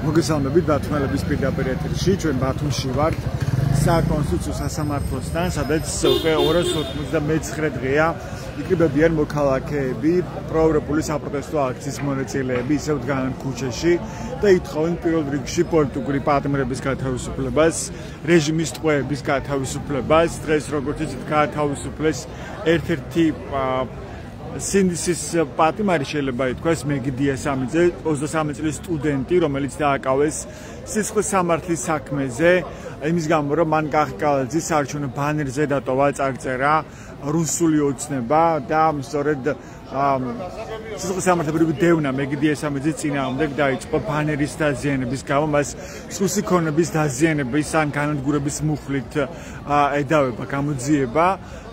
მოგესალმებით ბათუმელების პირდაპირ ეთერში, ჩვენ ბათუმში ვართ საკონსტიტუციო სასამართლოსთან, სადაც უკვე 299 დღეა იკრიბებიან მოქალაქეები, პროევროპული საპროტესტო აქციის მონაწილეები, ისევ დგანან ქუჩაში და ითხოვენ პირველ რიგში პოლიტიკური პატიმრების გათავისუფლებას, რეჟიმის ტყვეების გათავისუფლებას, დღეს როგორც იცით გათავისუფლეს ერთ-ერთი სინდისის პატიმარი შეიძლება ითქვას მეგიდი ესამიძე 23 წლის სტუდენტი, რომელიც დააკავეს სისხლის სამართლის საქმეზე, იმის გამო რომ მან კახიკალაძის საარჩევნო ბანერზე დატოვა წარწერა რუსული ოცნება და სწორედ სისხლის სამართლებრივი დევნა მეგიდი ესამიძის წინააღმდეგ დაიწყო ბანერის დაზიანების გამო, მას სუსი ქონების დაზიანების ან განადგურების მუხლით ედავება გამოძიება.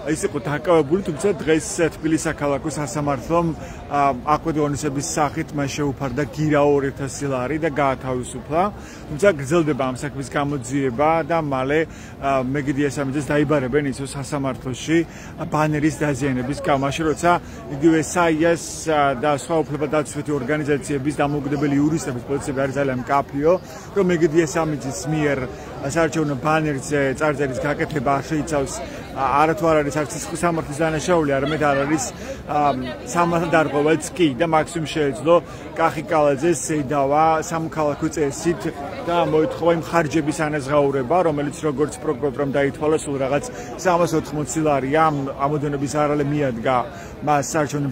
ის იყო დაკავებული, თუმცა დღეს თბილისის საქალაქო სასამართლომ აკვედონისების სახით მას შეუფარდა გირაო 2000 ლარი და გაათავისუფლა. თუმცა გრძელდება ამ საქმის გამოძიება და მალე მეგიდი ესამიძეს დაიბარებენ ისო სასამართლოში ბანერის დაზიანების გამო, როცა იგივე საიას და სხვა უფლებადაცვითი ორგანიზაციების დამოუკიდებელი იურისტების პოზიციები არის ძალიან მკაფიო, რომ მეგიდი ესამიძის მიერ საარჩევნო ბანერზე წარწერის გაკეთება არ შეიცავს არათუ არ არის არც სისხლის სამართლის დანაშაული, არამედ არ არის სამართალდარღვევაც კი და მაქსიმუმ შეეძლო კახიკალაძეს ედავა სამოქალაქო წესით და მოითხოვა იმ ხარჯების ანაზღაურება, რომელიც როგორც პროკურორამ დაითვალა სულ რაღაც 380 ლარია ამოდენობის არალე მიადგა მას საარჩევნო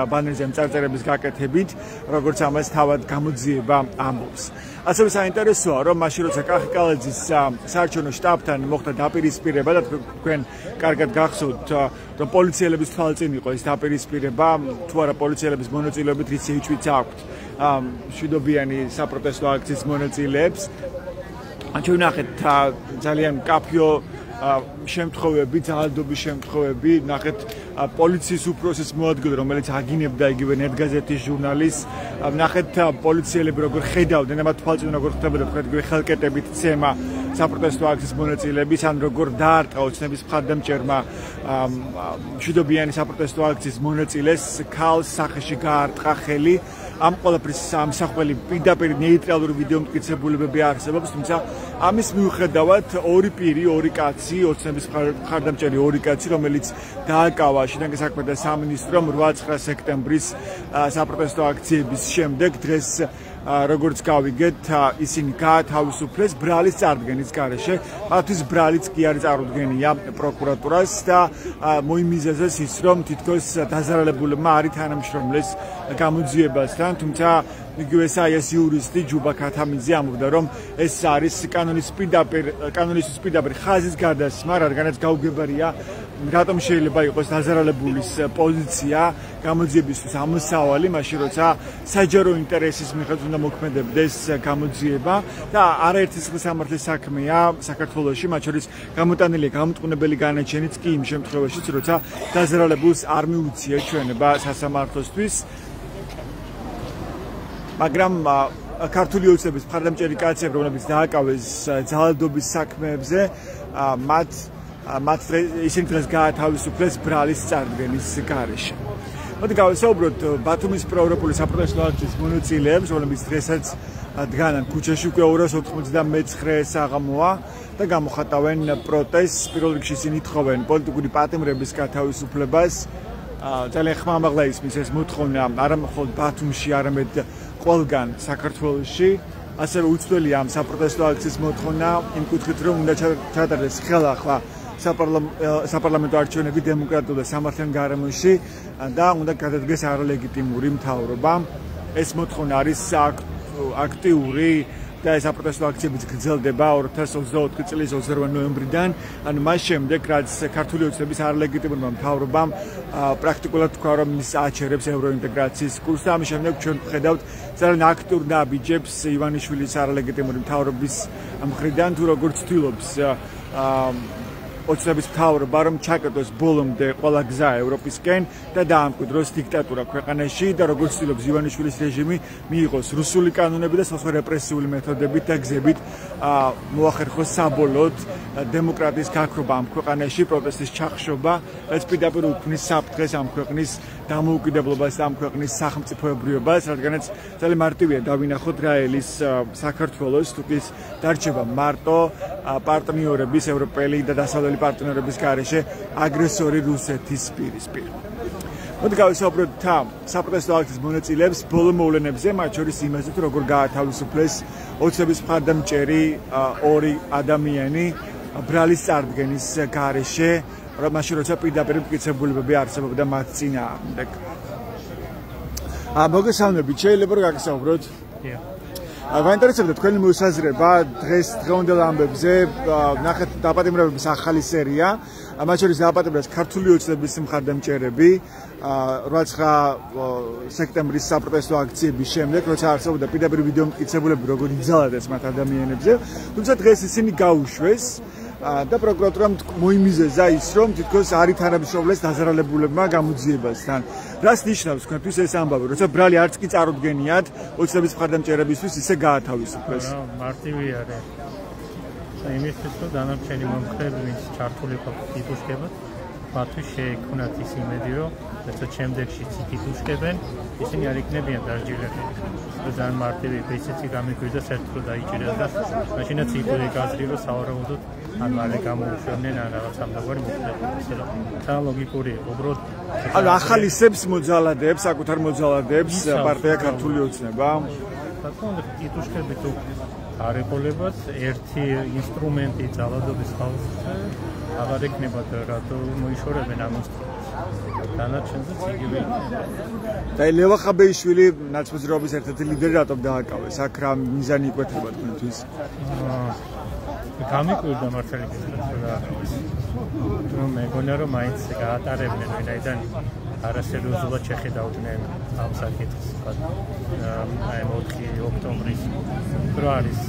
ბანერზე წარწერების გაკეთებით, როგორც ამას თავად გამოძიება ამბობს. ასევე საინტერესოა, რომ მაშინ როცა კახიკალაძის საარჩევნო შტაბთან მოხდა დაპირისპირება და თქვენ კარგად გახსოვთ, რომ პოლიციელების თვალწინ იყო ეს დაპირისპირება, თუ არა პოლიციელების მონაწილეობით რისი იჭვიც აქვთ მშვიდობიანი საპროტესტო აქციის მონაწილეებს. ჩვენ ნახეთ ძალიან მკაფიო შემთხვევები, ძალადობის შემთხვევები, ნახეთ პოლიციის უფროსის მოადგილე, რომელიც აგინებდა იგივე ნეტგაზეთის ჟურნალისტს, ნახეთ პოლიციელები როგორ ხედავდნენ, მათ თვალწინ როგორ ხდებოდა თქვენ ხელკეტებით ცემა საპროტესტო აქციის მონაწილეების, ან როგორ დაარტყა ოცნების მხარდამჭერმა მშვიდობიანი საპროტესტო აქციის მონაწილეს ქალს სახეში გაარტყა ხელი. ამ ყველაფრის სამსახველი პირდაპირ ნეიტრალური ვიდეო მტკიცებულებები არსებობს, თუმცა ამის მიუხედავად ორი პირი, ორი კაცი, ოცნების მხარდამჭერი ორი კაცი, რომელიც დააკავა შინაგან საქმეთა სამინისტრომ 8-9 სექტემბრის საპროტესტო აქციების შემდეგ დღეს როგორც გავიგეთ, ისინი გაათავისუფლეს ბრალის წარდგენის გარეშე. მათთვის ბრალიც კი არ წარუდგენია პროკურატურას და მოიმიზეზეს ის, რომ თითქოს დაზარალებულებმა არ თანამშრომლეს გამოძიებასთან, თუმცა იგივე საიას იურისტი ჯუბა ქათამიძე ამბობდა, რომ ეს არის კანონის პირდაპირ ხაზის გადასმა, რადგანაც გაუგებარია რატომ შეიძლება იყოს დაზარალებულის პოზიცია გამოძიებისთვის ამოსავალი, მაშინ როცა საჯარო ინტერესის მიხედვით უნდა მოქმედებდეს გამოძიება და არაერთი სისხლის სამართლის საქმეა საქართველოში, მათ შორის გამოტანილია გამოტყუნებელი განაჩენიც კი იმ შემთხვევაშიც, როცა დაზარალებულს არ მიუცია ჩვენება სასამართლოსთვის. მაგრამ ქართული ოცნების მხარდამჭერი კაცები, რომლებიც დააკავეს ძალადობის საქმეებზე, მათ ისინი დღეს გაათავისუფლეს ბრალის წარდგენის გარეშე. მოდი გავესაუბროთ ბათუმის პროევროპული საპროტესტო აქციის მონაწილეებს, რომლებიც დღესაც დგანან ქუჩაში, უკვე 299 საღამოა და გამოხატავენ პროტესტს. პირველ რიგში ისინი ითხოვენ პოლიტიკური პატიმრების გათავისუფლებას. ძალიან ხმამაღლა ისმის ეს მოთხოვნა არა მხოლოდ ბათუმში, არამედ ყველგან საქართველოში. ასევე უცვლელია ამ საპროტესტო აქციის მოთხოვნა იმ კუთხით, რომ უნდა ჩატარდეს ხელახლა საპარლამენტო არჩევნები დემოკრატიულ და სამართლიან გარემოში და უნდა გადადგეს არალეგიტიმური მთავრობა. ეს მოთხოვნა არის აქტიური და ეს საპროტესტო აქციებიც გრძელდება 2024 წლის 28 ნოემბრიდან, ანუ მას შემდეგ, რაც ქართული ოცნების არალეგიტიმურმა მთავრობამ პრაქტიკულად თქვა, რომ ის აჩერებს ევროინტეგრაციის კურსს და ამის შემდეგ ჩვენ ვხედავთ ძალიან აქტიურ ნაბიჯებს ივანიშვილის არალეგიტიმური მთავრობის მხრიდან, თუ როგორც ცდილობს ოცნების მთავრობა რომ ჩაკეტოს ბოლომდე ყველა გზა ევროპისკენ და დაამკვიდროს დიქტატურა ქვეყანაში და როგორც ცდილობს ივანიშვილის რეჟიმი მიიღოს რუსული კანონები და სხვა რეპრესიული მეთოდებით და გზებით მოახერხოს საბოლოოდ დემოკრატიის გაქრობა ამ ქვეყანაში, პროტესტის ჩახშობა, რაც პირდაპირ უქმნის საფრთხეს ამ ქვეყნის დამოუკიდებლობას და ამ ქვეყნის სახელმწიფოებრიობას, რადგანაც ძალიან მარტივია დავინახოთ რა ელის საქართველოს თუკის დარჩება მარტო პარტნიორების, ევროპელი და დასავლელი პარტნიორების გარეშე აგრესორი რუსეთის პირისპირ. მოდი გავისაუბროთ საპროტესტო აქციის მონაწილეებს ბოლო მოვლენებზე, მათ შორის იმაზე, თუ როგორ გაათავისუფლეს ოცნების მხარდამჭერი ორი ადამიანი ბრალის წარდგენის გარეშე, მაშინ როცა პირდაპირ მტკიცებულებები არსებობდა მათ წინააღმდეგ. მოგესალმებით, შეიძლება რომ გაგისაუბროთ? გაინტერესებდა თქვენი მოსაზრება დღევანდელ ამბებზე, ნახეთ დაპატიმრებების ახალი სერია, მათ შორის დააპატიმრეს ქართული ოცნების მხარდამჭერები 8 სექტემბრის საპროტესტო აქციების შემდეგ, როცა არსებობდა პირდაპირ ვიდეო მტკიცებულები, როგორ იძალადეს მათ ადამიანებზე, თუმცა დღეს ისინი გაუშვეს და პროკურატურამ მოიმიზეზა ის, რომ თითქოს არ ითანამშრომლეს დაზარალებულებმა გამოძიებასთან. რას ნიშნავს თქვენთვის ეს ამბავი, როცა ბრალი არც კი წარუდგენიათ ოცნების მხარდამჭერებისთვის ისე გაათავისუფლეს? მარტივი არის. იმისთვის, რომ დანარჩენი მომხრეები, ვინც ჩართული იყო თითუშკებად, მათთვის შეექმნათ ის იმედი, რომ ერთად შემდეგშიც ითუშკებენ, ისინი არ იქნებიან დასჯილებული. ძალიან მარტივი ისეთი გამიგვირდა საერთოდ დაიჭირეს და მაშინაც იყვნენ გაზრი, რომ სავარაუდოდ ან მალე გამოუშვებდნენ ან რაღაც ამგვარი მოხდებოდა. და ლოგიკური იყო, უბრალოდ ანუ ახალისებს მოძალადებს, საკუთარ მოძალადებს პარტია ქართული ოცნება. თქონდა თითუშკები თუ არ ეყოლებათ ერთი ინსტრუმენტი ძალადობის ხალხზე აღარ ეკნებათ რატო მოიშორებენ ამ ინსტრუმენტს. დანარჩენზეც იგივე. და ლევა ხაბეიშვილი ნაცმოძრაობის ერთ-ერთი ლიდერი რატომ დააკავეს? აქ რა მიზანი იკვეთება თქვენთვის? გამიკვირდა მართალი გითხრათ რომ მეგონა რომ მაინც გაატარებდნენ ვინაიდან არასერიოზულად შეხედავდნენ ამ საკითხს. აი 4 ოქტომბრის დრო არის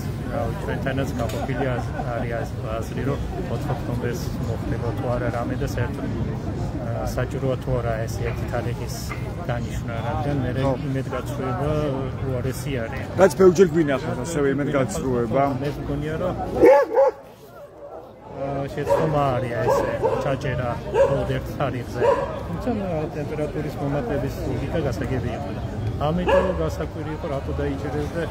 ჩვენთანაც გაყოფილი არის აზრი რომ 4 ოქტომბერს მოხდება თუ არა რამე და საერთოდ საჭიროა თუ არა ეს ერთი თარიღის დანიშვნა, რადგან მე იმედგაცრუება უარესი არის. რაც ბევრჯერ გვინახავს ასევე იმედგაცრუება. მე მგონია რომ შეცდომა არის ესე ჩაჭერა ერთ თარიღზე. თუმცა ტემპერატურის მომატების ლოგიკა გასაგები იყო. ამიტომ გასაკვირი იყო რატო დაიჭერეს და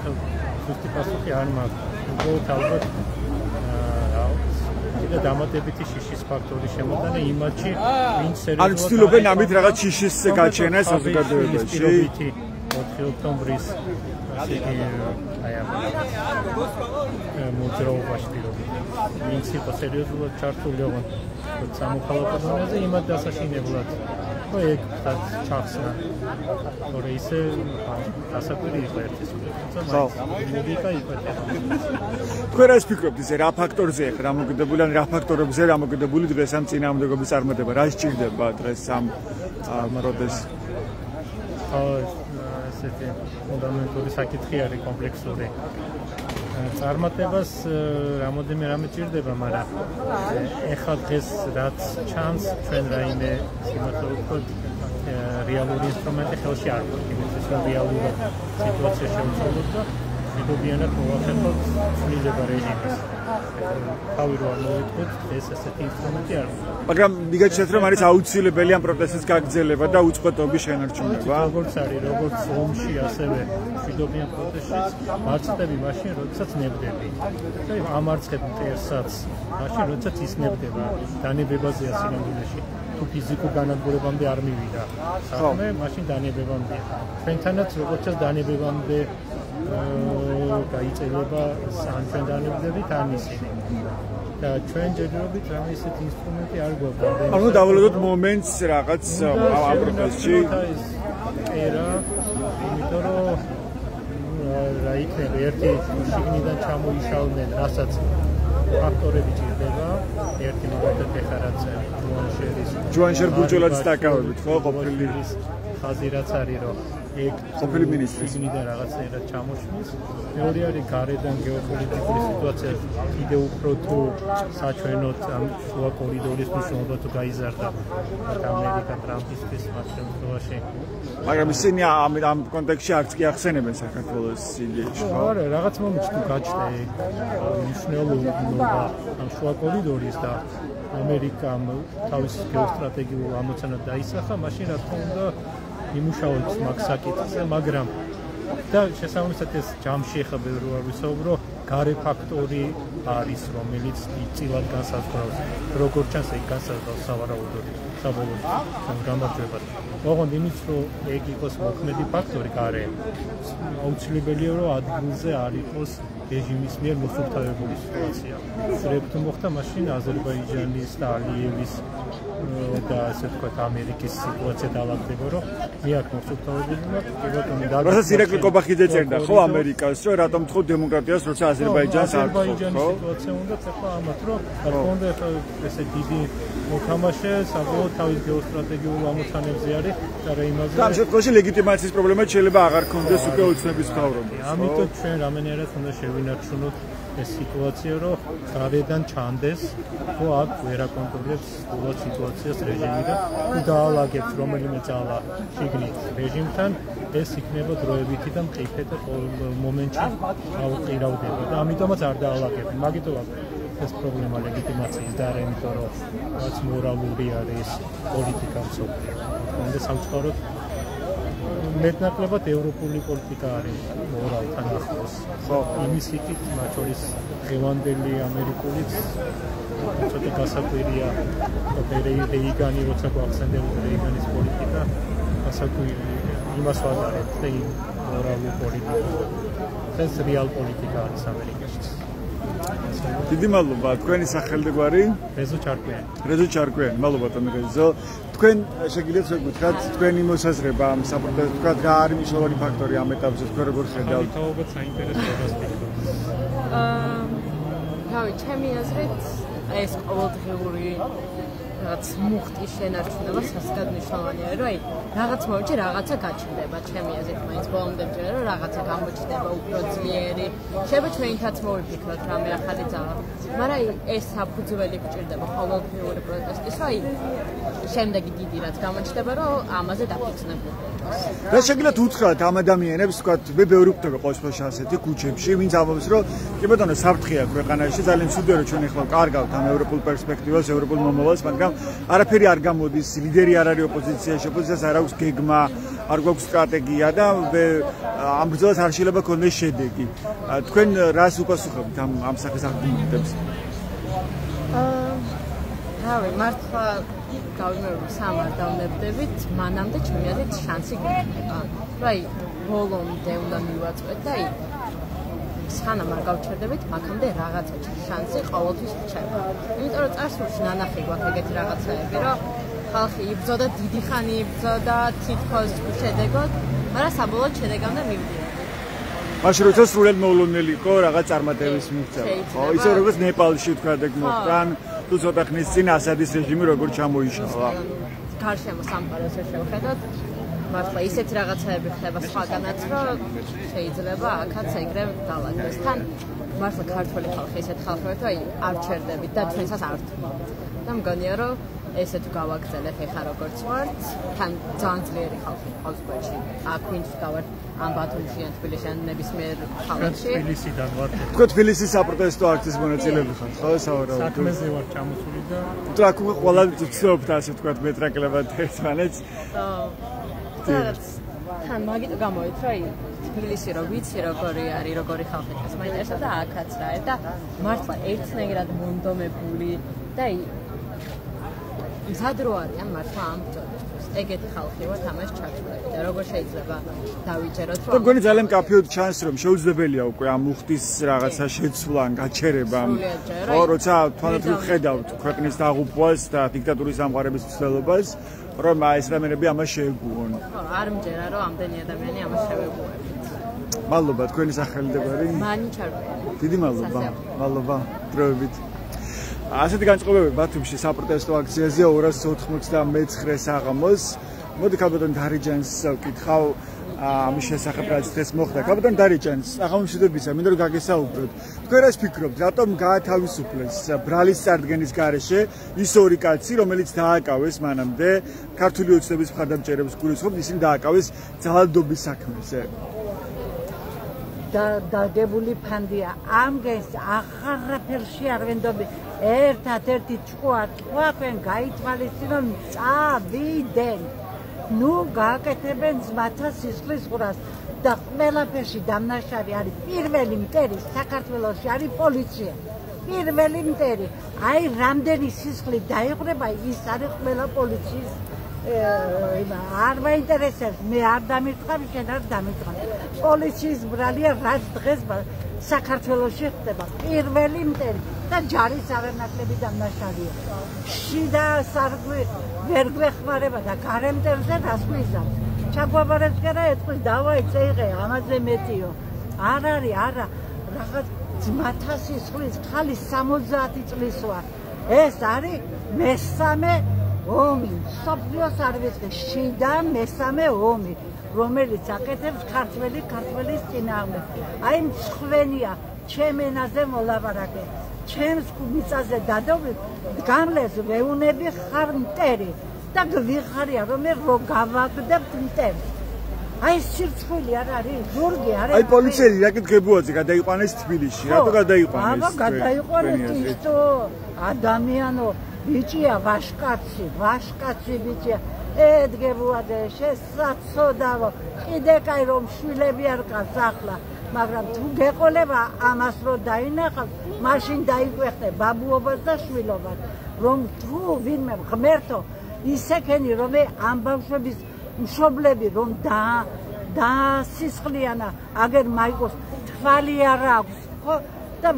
ზუსტი პასუხი არ მაქვს. უბრალოდ ალბათ და დამატებითი შიშის ფაქტორი შემოდანა იმათში, ვინც სერიოზულად არ ცდილობენ ამით რაღაც შიშის გაჩენა საზოგადოებაში. 4 ოქტომბრის აი ამ მოძრაობაში ვინც იყო სერიოზულად ჩართული ოღონდ სამოქალაქო დონეზე იმათ დასაშინებლად ხო ეგ ჩახსნა. თორე ისე გასაკვირი იყო ერთის თუმცა ლოგიკა იკვეთება. თქვენ რას ფიქრობთ ისე რა ფაქტორზე ხარ დამოკიდებული ან რა ფაქტორებზე დამოკიდებული დღეს ამ წინააღმდეგობის წარმატება? რა სჭირდება დღეს ამ პროტესტს? ესეთი ფუნდამენტური საკითხი არის კომპლექსური. წარმატებას რამოდენიმე რამე ჭირდება, მაგრამ ეხლა დღეს რაც ჩანს ჩვენ რაიმე სიმართლე ვთქვათ რეალური ინსტრუმენტი ხელში არ გვაქვს, იმისთვის რომ რეალურად სიტუაცია შევცვალოთ და მეგობიანად მოვახერხოთ ცვლილება რეჟიმის. თავი რო არ მოვიტყვით, ეს ესეთი ინსტრუმენტი არ გვაქვს. მაგრამ მიგაჩნიათ რომ არის აუცილებელი ამ პროტესტის გაგრძელება და უწყვეტობის შენარჩუნება. როგორც არის, როგორც ომში, ასევე მშვიდობიან პროტესტშიც, მარცხდები მაშინ, როდესაც ნებდები. და ამარცხებ მტერსაც, მაშინ, როდესაც ის ნებდება, დანებებაზეა სინამდვილეში. თუ ფიზიკურ განადგურებამდე არ მივიდა საქმე, მაშინ დანებებამდეა. ჩვენთანაც როგორც დანებებამდე გაიწელება ან ჩვენ დანებდებით ან ისინი. და ჩვენ ჯერჯერობით რამე ისეთი ინსტრუმენტი არ გვაქვს. ანუ დავალოდოთ მომენტს რაღაც ამ პროტესტში. ერა, იმიტომ რომ რა იქნება ერთი შიგნიდან ჩამოიშალნენ, რასაც ფაქტორები ჭირდება. ერთი მაგალითად ეხარაც ჯუანშერის ჯუანშერ ბურჯულაძის დაკავებით ხო ყოფილი ხაზი რაც არის რომ ყოფილი მინისტრის და რაღაცნაირად ჩამოშვის. მეორე არის გარედან გეოპოლიტიკური სიტუაცია კიდევ უფრო თუ საჩვენოთ ამ შუა კორიდორის მნიშვნელობა თუ გაიზარდა ამერიკა ტრამპისთვის მათ შემთხვევაში. მაგრამ ისინი ამ კონტექსტში არც კი ახსენებენ საქართველოს იდეაში, ხო? არა, რაღაც მომენტში თუ გაჩნდა მნიშვნელობა ამ შუა კორიდორის და ამერიკამ თავის გეოსტრატეგიულ ამოცანად დაისახა, მაშინ რა თქმა უნდა იმუშაოს მაგ საკითხზე, მაგრამ და შესაბამისად ეს ჯამში ხა ბევრი არ ვისაუბრო, გარე ფაქტორი არის, რომელიც წილად განსაზღვრავს, როგორ ჩანს ეგ განსაზღვრავს სავარაუდოდ საბოლოოდ გამარჯვებას. ოღონდ იმის რომ ეგ იყოს მოქმედი ფაქტორი გარე, აუცილებელია რომ ადგილზე არ იყოს რეჟიმის მიერ მოსუფთავებული სიტუაცია. სწორედ თუ მოხდა მაშინ აზერბაიჯანის და ალიევის და ასე ვთქვათ ამერიკის სიტუაცია დაალაგდება, რომ მე აქ მოსუფთავებული ვარ, კი ბატონო და რასაც ირაკლი კობახიძე წერდა, ხო ამერიკას, რომ რატომ თქო დემოკრატიას, როცა აზერბაიჯანს არ თქო, ხო? აზერბაიჯანის სიტუაცია უნდა ეხლა ამათ, რომ რა თქმა უნდა ეხლა ესე დიდი მოთამაშე საბოლოოდ თავის გეოსტრატეგიულ ამოცანებზე არის და რა იმაზე და ამ შემთხვევაში ლეგიტიმაციის პრობლემა შეიძლება აღარ ქონდეს უკვე ოცნების მთავრობას. ამიტომ ჩვენ რამენერად უნდა შევინარჩუნოთ ეს სიტუაცია, რომ გარედან ჩანდეს, რომ აქ ვერ აკონტროლებს სრულად სიტუაციას რეჟიმი და თუ დაალაგებს რომელიმე ძალა შიგნით რეჟიმთან, ეს იქნება დროებითი და მყიფე და მომენტში აუყირავდება და ამიტომაც არ დაალაგებენ. მაგიტომა ეს პრობლემა ლეგიტიმაციის და არა იმიტომ, რომ რაც მორალური არის პოლიტიკა მსოფლიო. უნდა სამწუხაროდ მეტნაკლებად ევროპული პოლიტიკა არის მორალთან ახლოს. ხო, იმის იქით მათ შორის დღევანდელი ამერიკულიც ცოტა გასაკვირია რეიგანი, როცა გვახსენდება რეიგანის პოლიტიკა, გასაკვირია იმას ვადარებთ და იმ მორალურ პოლიტიკას. ეს რეალ პოლიტიკა არის ამერიკაში. დიდი მადლობა, თქვენი სახელმწიფოარი რეზო ჩარკვიანი. რეზო ჩარკვიანი, მადლობა თამი რეზო. თქვენ შეგიძლიათ რომ გითხრათ თქვენი მოსაზრება ამ საპროტესტო, თქვათ რა არის მნიშვნელოვანი ფაქტორი ამ ეტაპზე, თქვენ როგორ ხედავთ? თაობად საინტერესოა რავი, ჩემი აზრით ეს ყოველდღიური რაღაც მუხტის შენარჩუნება სასწრაფოდ მნიშვნელოვანია, რომ აი რაღაც მომენტში რაღაცა გაჩნდება, ჩემი აზრით, მაინც ბოლომდე მჯერა რომ რაღაცა გამოჩნდება უფრო ძლიერი. შეიძლება ჩვენითაც მოვიფიქროთ რამე ახალი ძალა, მაგრამ ეს საფუძველი გჭირდება ყოველდღიური პროტესტის, რომ აი შემდეგი დიდი რაც გამოჩნდება, რომ ამაზე დაფიქსირებული იყოს. რა შეგიძლიათ უთხრათ ამ ადამიანებს, თქვათ, მე ბევრი ვხვდება ყოველთვის ასეთი ქუჩებში, ვინც ამბობს, რომ კი ბატონო, საფრთხეა ქვეყანაში, ძალიან ცუდია რომ ჩვენ ახლა კარგავთ ამ ევროპულ პერსპექტივას, ევროპულ მომავალს, მაგრამ არაფერი არ გამოდის, ლიდერი არ არის ოპოზიციაში, ოპოზიციას არ აქვს გეგმა, არ გვაქვს სტრატეგია და ამ ბრძოლას არ შეიძლება ქონდეს შედეგი. თქვენ რას უპასუხებთ ამ სახის არგუმენტებს? რავი, მართლა გავიმეორებ სამ არ დავნებდებით, მანამდე ჩემი აზრით შანსი გვექნება. აი, ბოლომდე უნდა მივაწყვეთ და აი სანამ არ გავჩერდებით, მაგამდე რაღაცა შანსი ყოველთვის რჩება. იმიტომ რომ წარსულში ნანახი გვაქვს ეგეთი რაღაცაები, რომ ხალხი იბრძოდა, დიდი ხანი იბრძოდა, თითქოს შედეგოდ, მაგრამ საბოლოოდ შედეგამდე მივდიოდა. მაშინ როცა სრულად მოულოდნელი იყო რაღაც წარმატების მიღწევა. ხო, ისე როგორც ნეპალში თქვა ეგ მოხდან, თუ ცოტა ხნის წინ ასადის რეჟიმი როგორ ჩამოიშალა. გარშემო სამყაროს შევხედოთ. მართლა ისეთი რაღაცაები ხდება სხვაგანაც, რომ შეიძლება აქაც ეგრე დაალაგდეს. თან მართლა ქართველი ხალხი ისეთ ხალხია, რომ აი არ ჩერდებით და ჩვენსაც არ თმობთ. და მგონია, რომ ესე თუ გავაგრძელეთ ეხა როგორც ვართ, თან ძალიან ძლიერი ხალხი ყავს გვერდში. აქ ვინც გავართ ამ ბათუმში ან თბილისში ან ნებისმიერ ქალაქში. თბილისიდან ვარ. თქვენ თბილისის საპროტესტო აქციის მონაწილეები ხართ, ხო, სავარაუდოდ? საქმეზე ვარ ჩამოსული და თუ აქ ყველა ვცდილობთ ასე ვთქვათ მეტრაკლებად ერთმანეთს. თან მაგით გამოიწ, რომ აი თბილისი რო ვიცი როგორი არის, როგორი ხალხი დგას, მაინტერესებს და აქაც რა და მართლა ერთნაირად მონდომებული და აი მზადრო არიან მართლა ამ ბრძოლისთვის. ეგეთი ხალხი ვართ ამას ჩაჩვენები და როგორ შეიძლება დავიჯეროთ რომ თქვენი ძალიან მკაფიოდ ჩანს რომ შეუძლებელია უკვე ამ მუხტის რაღაცა შეცვლა, გაჩერება. ხო, როცა თვალთვი ხედავთ ქვეყნის დაღუპვას და დიქტატურის ამყარების ცდილობას, რომ ეს რამენები ამას შეეგუონ. ხო, არ მჯერა რომ ამდენი ადამიანი ამას შევეგუებით. მადლობა, თქვენი სახელმწიფოები. მანი ჩარკვიანი. დიდი მადლობა. მადლობა. დროებით. ასეთი განწყობები ბათუმში საპროტესტო აქციაზე 299 საღამოს. მოდი ქალბატონ დარიჯანს ვკითხავ, ამის შესახებ რაც დღეს მოხდა. კაპიტან დარიჭანს სახელმწიფოებისა მინდა რომ გაგესაუბროთ. თქვენ რას ფიქრობთ, რატომ გაათავისუფლეს ბრალის წარდგენის გარეშე ის ორი კაცი, რომელიც დააკავეს მანამდე ქართული ოცნების მხარდამჭერებს გულისხმობ, ისინი დააკავეს ძალადობის საქმეზე. დაგებული ფანდია ამგეს აღარაფერში არ ვენდობი ერთადერთი თქვენ გაითვალისწინონ წავიდენ ნუ გააკეთებენ ძმათა სისხლის ყურას და ყველაფერში დამნაშავე არის პირველი მტერი საქართველოში არის პოლიცია პირველი მტერი აი რამდენი სისხლი დაიყრება ის არის ყველა პოლიციის არ მაინტერესებს მე არ დამირწყავ შენ არ დამირწყავ პოლიციის ბრალია რაც დღეს საქართველოში ხდება პირველი მტერი და ჯარის არანაკლები დამნაშავეა შიდა სარგვი ვერ გვეხმარება და გარემტერზე რას გვიზამს ჩაგვაბარებს კერა ეთქვის დავაიწე იყე ამაზე მეტიო არ არის არა რაღაც ძმათა სისხლის ხალი 70 წლის ვარ ეს არის მესამე ომი სოფლიოს არ ვიცი შიდა მესამე ომი რომელიც აკეთებს ქართველის წინააღმდეგ აი მსხვენია ჩემ ენაზე მოლაპარაკე ჩემს მიწაზე დადობით გამლეს ვეუნები ხარ მტერი და გვიხარია რომ მე რო გავაგდებთ მტერს აი სირცხვილი არ არის ზურგი არ არის აი პოლიციელი რაკეთ გებუაძე გადაიყვანეს თბილისში რატო გადაიყვანეს აბა გადაიყვანეს ისო ადამიანო ბიჭია ვაშკაცი ბიჭია ედგებუაძე შესაძოდავო კიდე კაი რომ შვილები არ ყავს ახლა მაგრამ თუ გეყოლება ამას რო დაინახავ მაშინ დაიკვეხნე ბაბუობას და შვილობას რომ თუ ვინმე ღმერთო ისეკენი რომ ამ ბავშვების მშობლები რომ და სისხლიანა აგერ მაიკოს თვალი არ აქვს ხო და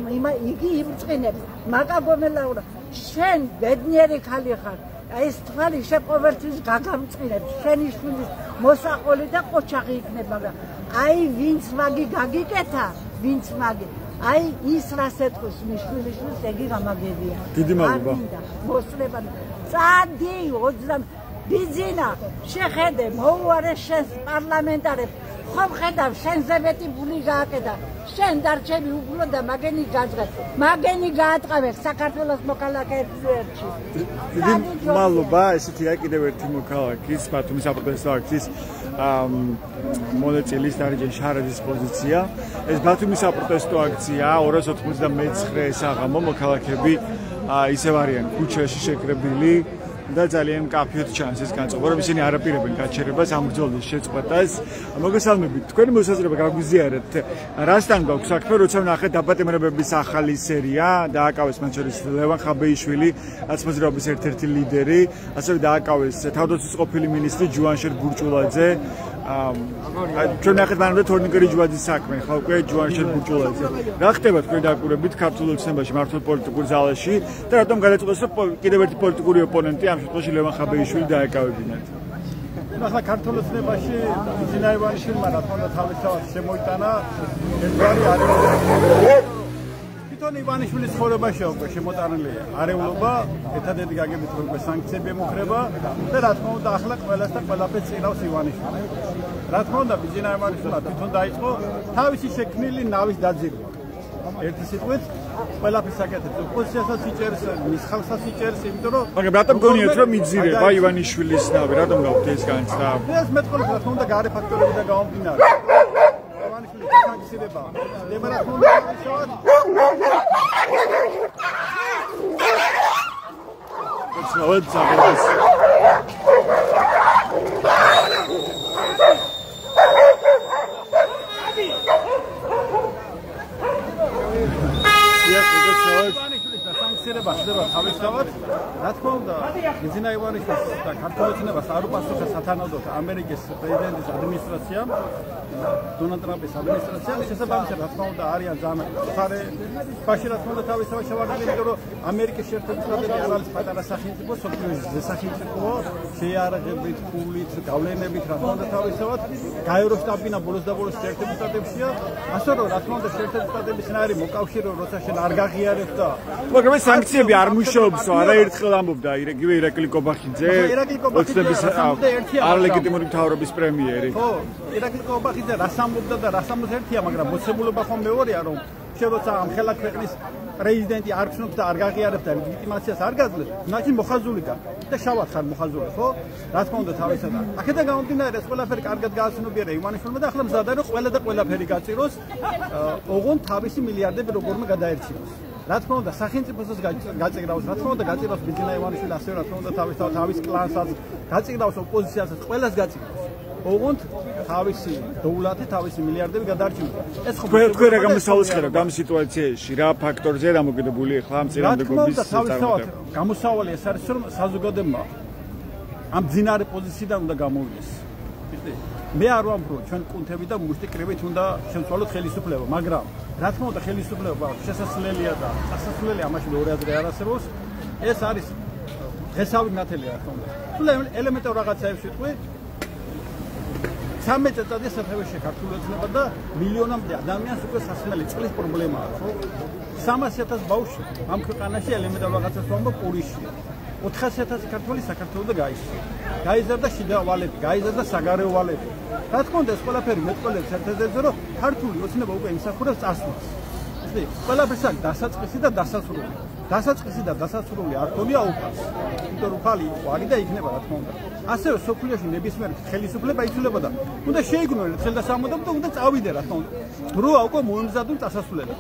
იგი იმწყინებს მაკა გომელაურა შენ ბედნიერი ხალი ხარ ეს თვალი შეყოველთვის გაგამწყინებს შენი შვილის მოსაყოლი და ყოჩაღი იქნება მაგრამ აი ვინც მაგი გაგიკეთა ვინც მაგი აი ის რას ეთქვის მიშვილის ეგი გამაგებია დიდი მადლობა მოსლება წადი 20 ბიზინა შეხედე მოუარე შენს პარლამენტარებს ხომ ხედავ შენზე მეტი ბული გააკეთა შენ დარჩები უგულო და მაგენი გაატყავე საქართველოს მოქალაქეებს ერთში დიდი მადლობა ესეთია კიდევ ერთი მოქალაქის ბათუმის საპროტესტო აქციის მონაწილის დარიჯან შარაძის პოზიცია ეს ბათუმის საპროტესტო აქცია 299 საღამო მოქალაქეები ისევ არიან ქუჩაში შეკრებილი და ძალიან მკაფიოდ ჩანს ეს განწყობა რომ ისინი არაპირებენ გაჩერებას ამ ბრძოლის შეწყვეტას მოგესალმებით თქვენი მოსაზრება გაგვიზიარეთ რასთან გაქვს საქმე როცა ვნახეთ დაპატიმრებების ახალი სერია დააკავეს მათ შორის ლევან ხაბეიშვილი აცმოძრაობის ერთ-ერთი ლიდერი ასევე დააკავეს თავდაცვის ყოფილი მინისტრი ჯუანშერ ბურჭულაძე ჩვენ ნახეთ მანამდე თორნიკე რიჯვაძის საქმე ხო უკვე ჯუანშერ ბურჭულაძე რა ხდება თქვენ დააკურებით ქართულ ოცნებაში მართულ პოლიტიკურ ზალაში და რატომ გადაწყვეტეს რომ კიდევ ერთი პოლიტიკური ოპონენტი ამ შემთხვევაში ლევან ხაბეიშვილი დაეკავებინათ ახლა ქართულ ოცნებაში ბიძინა ივანიშვილმა რა თქმა უნდა თავისთავად შემოიტანა ერთგვარი არეულობა თვითონ ივანიშვილის ცხოვრებაში უკვე შემოტანილია არეულობა ერთადერთი გაგებით რომ სანქციები ემუქრება და რა თქმა უნდა ახლა ყველას და ყველაფერს წინავს ივანიშვილი რა თქმა უნდა ბიძინა ივანიშვილმა თვითონ დაიწყო თავისი შექმნილი ნავის დაძირვა ერთი სიტყვით ყველაფერს აკეთებს ოპოზიციასაც იჭერს მის ხალხსაც იჭერს იმიტომ რომ მაგრამ რატომ გონიათ რომ მიძირება ივანიშვილის ნავი რატომ გაქვთ ეს განცდა ეს მეტყოლი რა თქმა უნდა გარე ფაქტორები და გამომდინარე ივანიშვილის განცდება დემარატონი სანქცირება ხდება თავისთავად რა თქმა უნდა ბიძინა ივანიშვილის და ქართულ ოცნებას არ უპასუხა სათანადოდ ამერიკის პრეზიდენტის ადმინისტრაციამ დონალდ ტრამპის ადმინისტრაციამ შესაბამისად რა თქმა უნდა არიან ძალიან მხარე ფაში რა თქმა უნდა თავისთავად შევარდნილი იმიტომ რომ ამერიკის შეერთებული შტატები არ არის პატარა სახელმწიფო სოფლის სახელმწიფო შეიარაღებით ფულით გავლენებით რა თქმა უნდა თავისთავად გაეროსტაბინა ბოლოს და ბოლოს შეერთებული შტატებშია ასე რომ რა თქმა უნდა შეერთებული შტატების ნაირი მოკავშირე როცა შენ არ გაღიარებ და მაგრამ ეს სანქციები არ მუშაობსო, არაერთხელ ამბობდა იგივე ირაკლი კობახიძე, ოცნების არლეგიტიმური მთავრობის პრემიერი. ხო, ირაკლი კობახიძე რას ამბობდა და რას ამბობს ერთია, მაგრამ მოცემულობა ხომ მეორეა, რომ როცა ამ ხელა ქვეყნის პრეზიდენტი არ ცნობს და არ გაღიარებს და ლეგიტიმაციას არ გაძლევს, მაშინ მოხაზული გახდა და შავად ხარ მოხაზული, ხო? რა თქმა უნდა თავისად. აქედან გამომდინარე, ეს ყველაფერი კარგად გააცნობიერა ივანიშვილმა და ახლა მზადაა რომ ყველა და ყველაფერი გაწიროს, ოღონდ თავისი მილიარდები როგორმე გადაერჩინოს. რა თქმა უნდა, სახელმწიფოსაც გაწიგრავს, რა თქმა უნდა, გაწიგრავს ბიძინა ივანიშვილი, ასევე რა თქმა უნდა, თავის კლანსაც, გაწიგრავს ოპოზიციასაც, ყველას გაწიგრავს. ოღონდ თავისი დოულათი, თავისი მილიარდები გადაარჩინოს. ეს ხო თქვენ რა გამოსავალს ხერხებთ ამ სიტუაციაში, რა ფაქტორზეა დამოკიდებული ახლა ამ წინამდებობის თავისთავად გამოსავალი ეს არის რომ საზოგადოება ამ ძინარე პოზიციიდან უნდა გამოვიდეს. მე არ ვამბობ ჩვენ კუნთები და მუშტი კრივით უნდა შევცვალოთ ხელისუფლება, მაგრამ რა თქმა უნდა ხელისუფლება შესაძლებელია და ასასვლელი ამაში მეორე აზრი არ არსებობს. ეს არის დღესავი ნათელია რა თქმა უნდა. თუ ელემენტარ რაღაცაებს ვიტყვი 13 წელიწადია საფრთხეში ქართული ოცნება და მილიონამდე ადამიანს უკვე სასმელი წყლის პრობლემაა, ხო? 300,000 ბავშვი ამ ქვეყანაში ელემენტარ რაღაცას ვამბობ პურიშია. 400,000 ქართველი საქართველოს გაიზარდა. გაიზარდა შიდა ვალები, გაიზარდა საგარეო ვალები. რა თქმა უნდა ეს ყველაფერი მეტყველებს ერთ-ერთზე რომ ქართული ოცნება უკვე იმსახურებს წასვლას. ისე ყველაფერს აქვს დასაწყისი და დასასრული. დასაწყისი და დასასრული არ ქონია უფალს. იმიტომ რომ უფალი ვარი და იქნება რა თქმა უნდა. ასევე სოფლიოში ნებისმიერ ხელისუფლება იცვლებოდა. უნდა შეიგნორონ ხელდასამოდომ და უნდა წავიდე რა თქმა უნდა. დროა უკვე მოემზადონ წასასვლელად.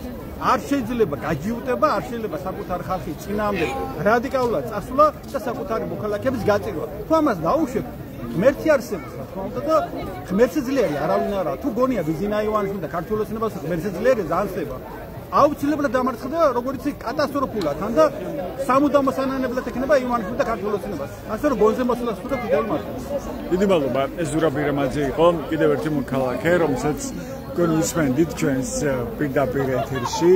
არ შეიძლება გაჯიუტება, არ შეიძლება საკუთარი ხალხის წინააღმდეგ რადიკალურად წასვლა და საკუთარი მოქალაქეების გაწირვა. თუ ამას დაუშვებ, ღმერთი არსებობს რა თქმა უნდა და ღმერთზე ძლიერი არავინ არაა. თუ გონია ბიძინა ივანიშვილი და ქართულ ოცნებას ღმერთზე ძლიერი ძალსება. აუცილებლად დამარცხდება როგორც კატასტროფულად ან და სამუდამო სანანებლად ექნება ივანიშვილი და ქართულ ოცნებას. ასე რომ გონზე მოსვლას თუ და კიდევ მარტოს. დიდი მადლობა. ეს ზურაბ ირამაძე იყო, კიდევ ერთი მოქალაქე, რომელსაც თქვენ უსმენდით ჩვენს პირდაპირ ეთერში.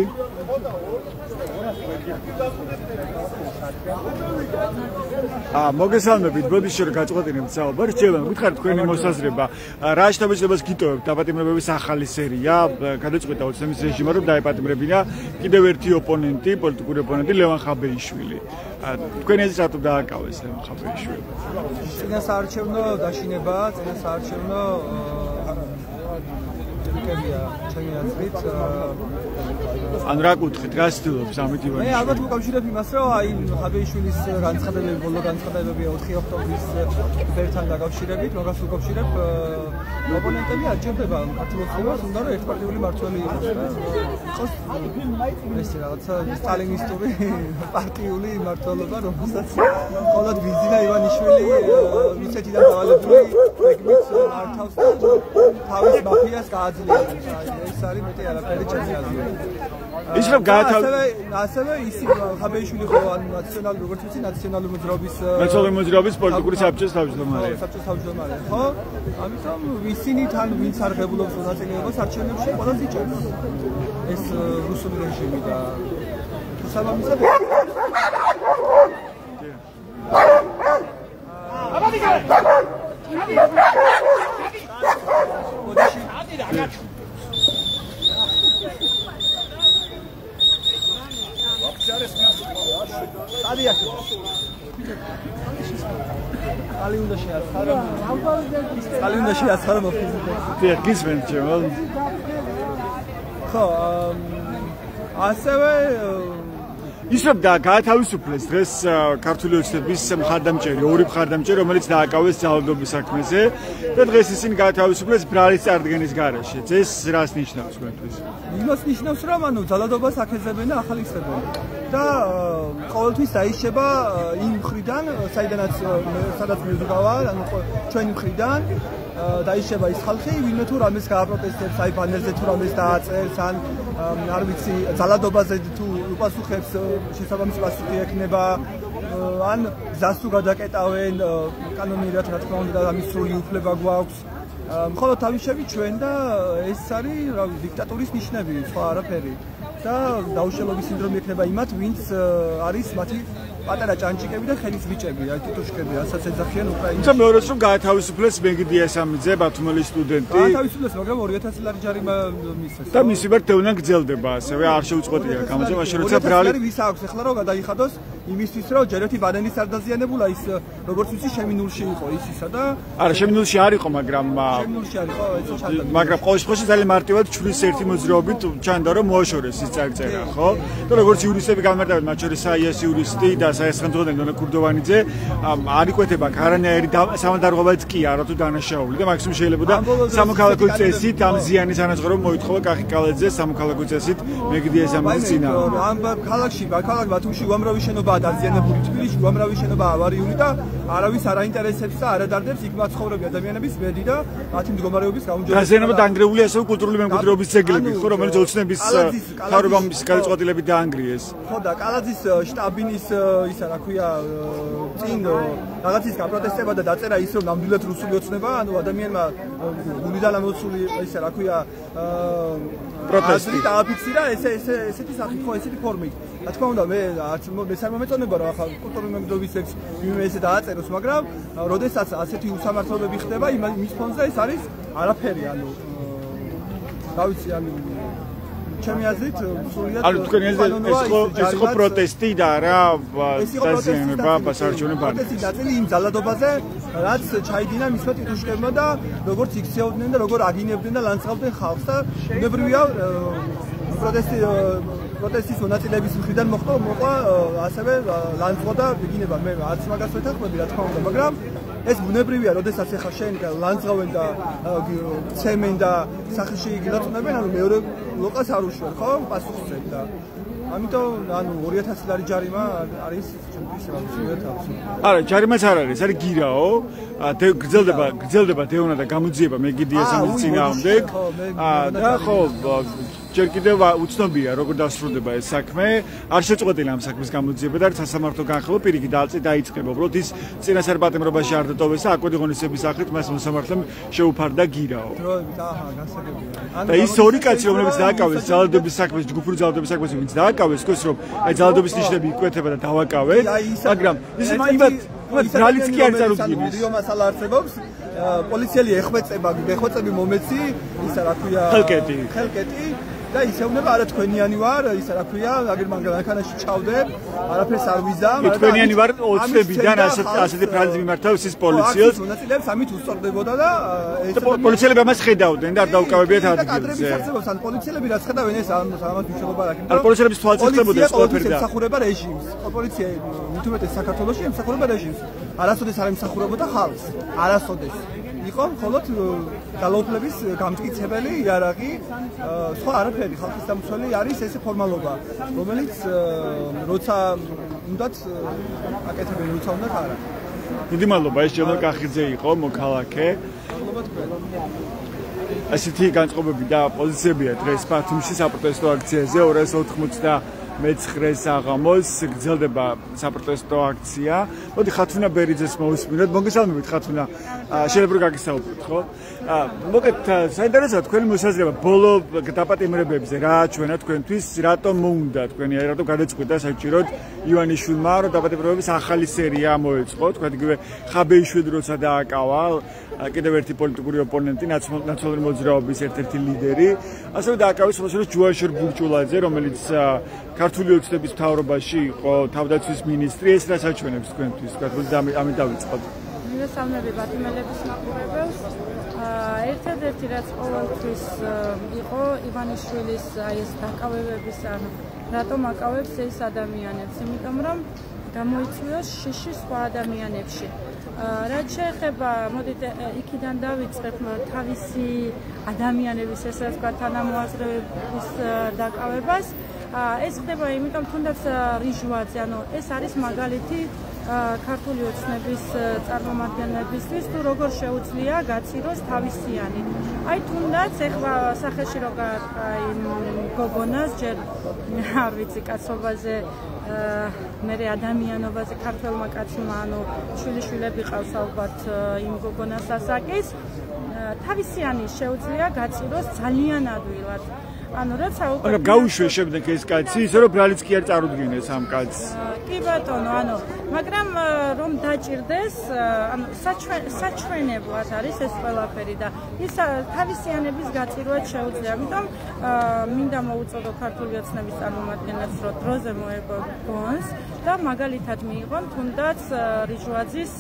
მოგესალმებით, ბოდიში რომ გაწყვეტინებთ საუბარს, რჩევენ, გითხარით თქვენი მოსაზრება, რა შთაბეჭდილებას გიტოვებთ დაპატიმრებების ახალი სერია, გადაწყვეტა ოცნების რეჟიმმა რომ დაეპატიმრებინა კიდევ ერთი ოპონენტი, პოლიტიკური ოპონენტი ლევან ხაბეიშვილი. თქვენი აზრით რატო დააკავეს ლევან ხაბეიშვილი? წინასაარჩევნო დაშინება, წინასაარჩევნო კებია ჩემი აზრით ან რა კუთხით გასცდილობს ამით ივანიშვილი? მე ალბათ მოკავშირებ იმას, რომ აი ხაბეიშვილის განცხადებები, ბოლო განცხადებები 4 ოქტომბრის ფერთან დაკავშირებით, მაგას უკავშირებ ოპონენტები აჩვენებდა ქართულ ოცნებას, უნდა რომ ერთპარტიული მმართველი იყოს და იყოს ესე რაღაცა სტალინისტური პარტიული მმართველობა, რომელსაც მხოლოდ ბიძინა ივანიშვილი რუსეთიდან დავალებული ეგმით მართავს და თავის მაფიას გააძლიერებს. ეს არის მეტი არაფერი ჩემი აზრით. ის რომ ასევე ისი ხაბეიშვილი ხო ნაციონალური როგორც ვიცი ნაციონალური მოძრაობის პოლიტიკური საბჭოს თავმჯდომარეა. საბჭოს თავმჯდომარე, ხო? ამიტომ ისინი თან ვინც არღებულობს მონაწილეობას არჩევნებში ყველას იჭერს. ეს რუსული რეჟიმი და შესაბამისად Ali უნდა შეაცხარა. Ali უნდა შეაცხარა მოფიზიკა. გისმენთ ჩემო. ხო, ასევე ის რომ გაათავისუფლეს დღეს ქართული ოცნების მხარდამჭერი, ორი მხარდამჭერი, რომელიც დააკავეს ძალადობის საქმეზე და დღეს ისინი გაათავისუფლეს ბრალის წარდგენის გარეშე. ეს რას ნიშნავს თქვენთვის? იმას ნიშნავს, რომ ანუ ძალადობას აკეთებენ და ახალისებენ. და ყოველთვის დაიშება იმ მხრიდან, სადაც მეზუგავა, ანუ ჩვენი მხრიდან დაიშება ის ხალხი, ვინმე თუ რამეს გააპროტესტებს, აი ბანერზე თუ რამეს დააწერს, ან არ ვიცი, ძალადობაზე თუ უპასუხებს, შესაბამისი პასუხი ექნება, ან გზას თუ გადაკეტავენ, კანონიერად რა თქმა უნდა, ამის სრული უფლება გვაქვს. მხოლოდ თავისები ჩვენ და ეს არის, რა ვიცი, დიქტატურის ნიშნები, სხვა არაფერი. და დაუშალობის სინდრომი ექნება იმათ, ვინც არის მათი პატარა ჭანჭიკები და ხელის ბიჭები, აი ტიტუშკები, რასაც ეძახიან უკრაინაში. თუმცა მეორეც რომ გაათავისუფლეს მეგდი ესამიძე, ბათუმელის სტუდენტი. გაათავისუფლეს, მაგრამ 2000 ლარი ჯარიმა მისცეს. და მისი ვარ თევნან გრძელდება, ასევე არ შეუწყვეტია გამოძება, მაშინ როცა ბრალი ვის აქვს ახლა რომ გადაიხადოს იმისთვის რომ ჯერეთი ბადენის არ დაზიანებულა ის როგორც ვიცი შემინულში იყო ისისა და არა შემინულში არ იყო, მაგრამ შემინულში არ იყო ეს ჩანდა. მაგრამ ყოველ შემთხვევაში ძალიან მარტივად ჩვლის ერთი მოძრაობით ჩანდა რომ მოაშორეს ის წარწერა, ხო? და როგორც იურისტები გამარტავენ, მათ შორის საიას იურისტი და საესხმძღვანელი დონა კურდოვანიძე არ იკვეთება არანაირი სამადარღობაც კი არა თუ დანაშაული და მაქსიმუმ შეიძლება სამოქალაქო წესით ამ ზიანის ანაზღაურება მოითხოვა კახი კალეძეს სამოქალაქო წესით მეგდი ესამიძის წინააღმდეგ. ამ ქალაქში, ქალაქ ბათუმში უამრავი შენობაა დაზიანებული, თბილისში უამრავი შენობაა ავარიული და არავის არ აინტერესებს და არ ადარდებს იქ მაცხოვრები ადამიანების ბედი და მათი მდგომარეობის გაუმჯობესება. დაზიანება დაანგრეულია ასევე კულტურული მემკვიდრეობის ძეგლები, ხო, რომელიც ოცნების თავრობამის გადაწყვეტილებით დაანგრიეს. ხო და კალაძის შტაბინის ისა რა ქვია წინ რაღაცის გაპროტესტება და დაწერა ის რომ ნამდვილად რუსული ოცნება, ანუ ადამიანმა გუნდიდან ამოსული ისა რა ქვია პროტესტი დააფიქსირა ესეთი სახით, ხო, ესეთი ფორმით. რა თქმა უნდა, მე არც არ მომეწონება რომ ახლა კულტურული მემკვიდრეობის ექს ესე დააწეროს, მაგრამ როდესაც ასეთი უსამართლობები ხდება, იმის ფონზე ეს არის არაფერი, ანუ რა ვიცი, ანუ ჩემი აზრით სულიად ანუ თქვენი აზრით ეს ხო პროტესტი და არა დაზიანება ბასარჩუნე ბანკი. პროტესტი ნაწილი იმ ძალადობაზე, რაც ჩაიდინა მისმა ტიტუშკებმა და როგორც იქცეოდნენ და როგორ აგინებდნენ და ლანცღავდნენ ხალხს და უნებრივია პროტესტის მონაწილეების მხრიდან მოყვა ასევე ლანცღვა და ბიგინება. მე არც მაგას ვეთანხმები, რა თქმა უნდა, მაგრამ ეს ბუნებრივია, როდესაც ახლა შენ ლანცღავენ და ცემენ და სახეში გილაწუნებენ, ანუ მეორე ლოკას არ უშვენ, ხო? პასუხისმცემ და ამიტომ ანუ 2000 ლარი ჯარიმა არის ჩემთვის რა არა, ჯარიმაც არ არის, არის გირაო. გრძელდება დევნა და გამოძიება მეგდი ესამიძის წინააღმდეგ. და ხო ჯერ კიდევ უცნობია როგორ დასრულდება ეს საქმე. არ შეწყვეტილა ამ საქმის გამოძიება და სასამართლო განხილვა პირიქით დაიწყება. უბრალოდ ის წინასწარ პატიმრობაში არ დატოვეს და აკვედი ღონისების სახით მას მოსამართლემ შეუფარდა გირაო. გასაგებია. და ის ორი კაცი რომლებიც დააკავეს ძალადობის საქმეს, ჯგუფური ძალადობის საქმეს, ვინც დააკავეს, გქოს რომ აი ძალადობის ნიშნები იკვეთება და დავაკავეთ, მაგრამ ის იმათ ბრალიც კი არ წარუდგინეს. ვიდეო მასალა არსებობს. პოლიციელი ეხვეწები მომეცი, ისა რა ქვია ხელკეტი და ისეუნება არა თქვენიანი ვარ, ისა რა ქვია, აგერ მანქანაში ჩავდებ, არაფერს არ ვიზამ. თქვენიანი ვარ ოცნებიდან ასეთი ფრაზით მიმართავს ის პოლიციელს. მონაწილეებს ამით უსწორდებოდა და პოლიციელები ამას ხედავდნენ და არ დაუკავებიათ ადგილზე. ან პოლიციელები რაც ხედავენ ეს ამას მნიშვნელობა არ აქვს. ან პოლიციელების თვალწინ ხდებოდა ეს ყველაფერი და ემსახურება რეჟიმს. პოლიცია მithumetes საქართველოში ემსახურება რეჟიმს. არასოდეს არ ემსახურებოდა ხალხს. არასოდეს. იყო მხოლოდ ძალაუფლების გამტკიცებელი იარაღი, სხვა არაფერი. ხალხის დამცველი არის ეს ფორმალობა, რომელიც როცა უნდათ აკეთებენ, როცა უნდათ არა. დიდი მადლობა, ეს ჯენერალ კახიძე იყო მოქალაქე. ასეთი განწყობები და პოზიციებია დღეს ბათუმში საპროტესტო აქციაზე 289 საღამოს გრძელდება საპროტესტო აქცია. მოდი ხათუნა ბერიძეს მოვისმინოთ. მოგესალმებით ხათუნა. შეიძლება გაგისაუბროთ, ხო? მოკეთ საინტერესოა თქვენი მოსაზრება ბოლო დაპატიმრებებზე რა აჩვენა თქვენთვის, რატომ მოუნდა თქვენი რატომ გადაწყვიტა საჭიროდ ივანიშვილმა რომ დაპატიმრებების ახალი სერია მოეწყო, თქვენ იგივე ხაბეიშვილი როცა დააკავა, კიდევ ერთი პოლიტიკური ოპონენტი, ნაციონალური მოძრაობის ერთ-ერთი ლიდერი, ასევე დააკავეს მოსულოს ჯუაშურ ბურჭულაძე, რომელიც ქართული ოცნების მთავრობაში იყო თავდაცვის მინისტრი. ეს რაც აჩვენებს თქვენთვის, თქვენ ამით დავიწყოთ. მოგესალმები ბათუმელების მაყურებელს. ერთადერთი რაც ყოველთვის იყო ივანიშვილის აი ეს დაკავებების, ანუ რატომ აკავებს ეს ადამიანებს, იმიტომ რომ გამოიწვიოს შიში სხვა ადამიანებში. რაც შეეხება, მოდით იქიდან დავიწყებ თავისი ადამიანების, ესე ვთქვათ, თანამოაზრეების დაკავებას. ეს ხდება იმიტომ, თუნდაც რიჟვაძე, ანუ ეს არის მაგალითი ქართული ოცნების წარმომადგენლებისთვის, თუ როგორ შეუძლია გაციროს თავისიანი. აი თუნდაც ეხლა სახეში როგორ აი გოგონას ჯერ არ ვიცი კაცობაზე მე ადამიანობაზე ქართველმა კაცმა, ანუ შვილიშვილები ყავს ალბათ იმ გოგონას ასაკის, თავისიანი შეუძლია გაციროს ძალიან ადვილად. ანუ როცა უკვე ანუ გაუშვე შემდეგ ეს კაცი, ისე რომ ბრალიც კი არ წარუდგინეს ამ კაცს. კი ბატონო, ანუ მაგრამ რომ დაჭირდეს, ანუ საჩვენებლად არის ეს ყველაფერი და ის თავისიანების გაწირვაც შეუძლია. ამიტომ მინდა მოუწოდო ქართული ოცნების წარმომადგენლებს, რომ დროზე მოერგო გონს და მაგალითად მიიღონ თუნდაც რიჟვაძის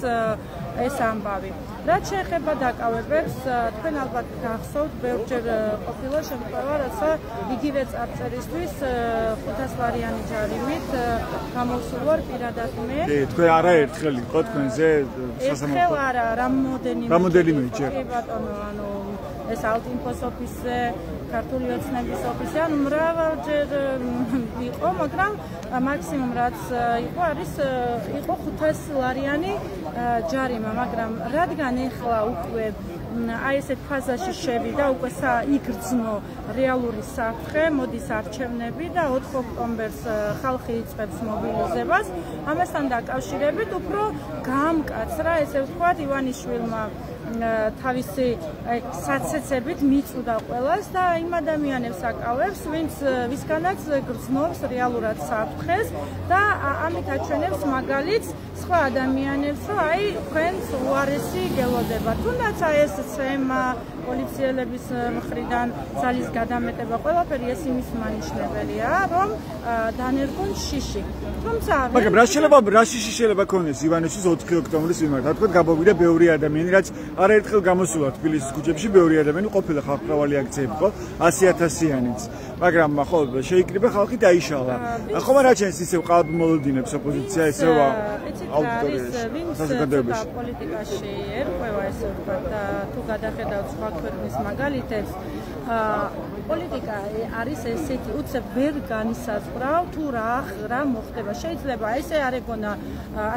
ეს ამბავი. რაც შეეხება დაკავებებს, თქვენ ალბათ გახსოვთ, ბევრჯერ ყოფილა შემთხვევა, როცა იგივე წარწერისთვის 500 ლარიანი ჯარიმით გამოსულ ვარ პირადად მე. თქვენ არაერთხელ იყო თქვენზე სასამართლო? ერთხელ არა, რამოდენიმეჯერ. კი ბატონო, ანუ ეს ალტინფოს ოფისზე, ქართული ოცნების ოფისზე, ანუ მრავალჯერ იყო, მაგრამ მაქსიმუმ რაც იყო 500 ლარიანი ჯარიმა, მაგრამ რადგან ეხლა უკვე აი ესეთ ფაზაში შევიდა, უკვე იგრძნო რეალური საფრთხე, მოდის არჩევნები და 4 ოქტომბერს ხალხი იწყებს მობილიზებას. ამასთან დაკავშირებით უფრო გაამკაცრა, ესე ვთქვათ, ივანიშვილმა თავისი საცეცებით მიწვდა ყველას და იმ ადამიანებს აკავებს, ვისგანაც გრძნობს რეალურად საფრთხეს და ამით აჩვენებს მაგალითს სხვა ადამიანებს, რომ აი თქვენს უარესი გელოდება. თუნდაც აი ეს ცემა პოლიციელების მხრიდან ძალის გადამეტება, ყველაფერი ეს იმის მანიშნებელია, რომ დანერგონ შიში. თუმცა მაგრამ რა შიში შეიძლება ქონდეს ივანიშვილის 4 ოქტომბრის მიმართ? თქვენ გამოვიდა ბევრი ადამიანი, რაც არაერთხელ გამოსულა თბილისის ქუჩებში, ბევრი ადამიანი ყოფილა ხალხმრავალი აქციები იყო 100,000-იანიც. მაგრამ ხო შეიკრიბა ხალხი დაიშალა. ხომ რა ჩანს ისევ ყალბმოლოდინებს ოპოზიცია ისევ საერთოდ პოლიტიკაში ერკვევა ესე ვთქვათ და თუ გადახედავთ სხვა ქვეყნის მაგალითებს, პოლიტიკა არის ესეთი, უცებ ვერ განისაზღვრავ თუ რა მოხდება. შეიძლება ესე არ ეგონა